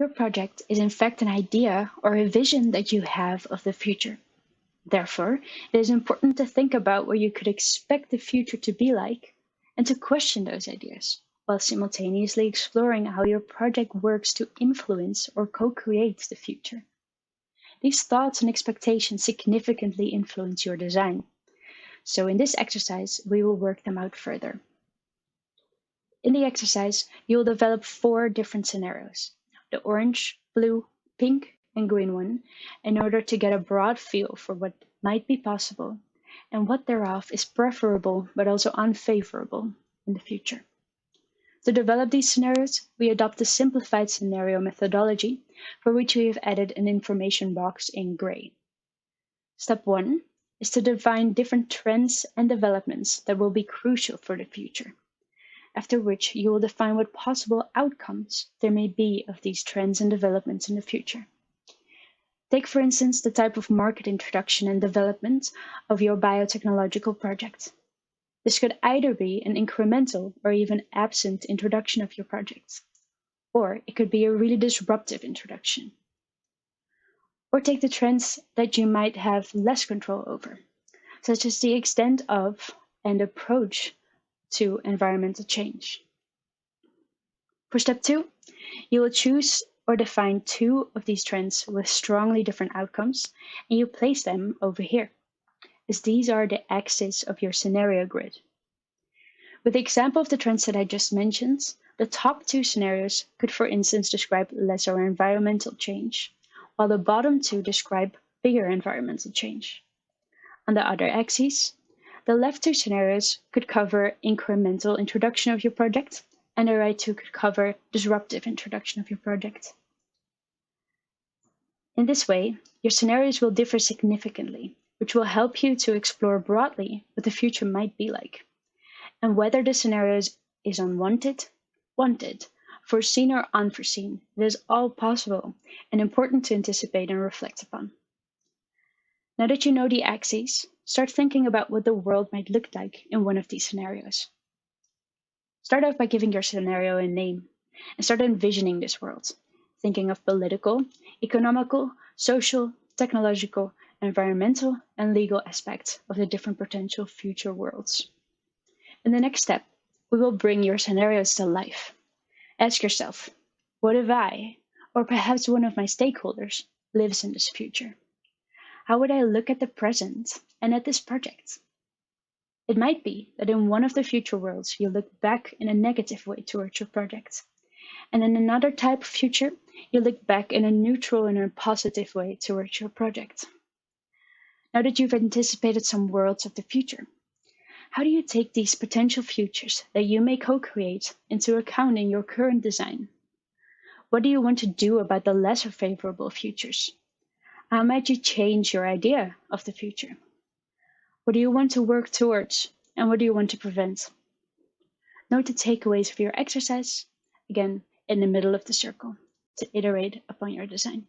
Your project is in fact an idea or a vision that you have of the future. Therefore, it is important to think about what you could expect the future to be like and to question those ideas, while simultaneously exploring how your project works to influence or co-create the future. These thoughts and expectations significantly influence your design. So in this exercise, we will work them out further. In the exercise, you will develop 4 different scenarios, the orange, blue, pink, and green one, in order to get a broad feel for what might be possible and what thereof is preferable but also unfavorable in the future. To develop these scenarios, we adopt the simplified scenario methodology, for which we have added an information box in gray. Step 1 is to define different trends and developments that will be crucial for the future, after which you will define what possible outcomes there may be of these trends and developments in the future. Take, for instance, the type of market introduction and development of your biotechnological project. This could either be an incremental or even absent introduction of your project, or it could be a really disruptive introduction. Or take the trends that you might have less control over, such as the extent of and approach to environmental change. For step 2, you will choose or define 2 of these trends with strongly different outcomes, and you place them over here, as these are the axes of your scenario grid. With the example of the trends that I just mentioned, the top 2 scenarios could, for instance, describe lesser environmental change, while the bottom 2 describe bigger environmental change. On the other axes, the left 2 scenarios could cover incremental introduction of your project, and the right 2 could cover disruptive introduction of your project. In this way, your scenarios will differ significantly, which will help you to explore broadly what the future might be like, and whether the scenario is unwanted, wanted, foreseen or unforeseen. It is all possible and important to anticipate and reflect upon. Now that you know the axes, start thinking about what the world might look like in one of these scenarios. Start off by giving your scenario a name and start envisioning this world, thinking of political, economical, social, technological, environmental, and legal aspects of the different potential future worlds. In the next step, we will bring your scenarios to life. Ask yourself, what if I, or perhaps one of my stakeholders, lives in this future? How would I look at the present and at this project? It might be that in one of the future worlds, you look back in a negative way towards your project. And in another type of future, you look back in a neutral and a positive way towards your project. Now that you've anticipated some worlds of the future, how do you take these potential futures that you may co-create into account in your current design? What do you want to do about the lesser favorable futures? How might you change your idea of the future? What do you want to work towards, and what do you want to prevent? Note the takeaways of your exercise, again, in the middle of the circle, to iterate upon your design.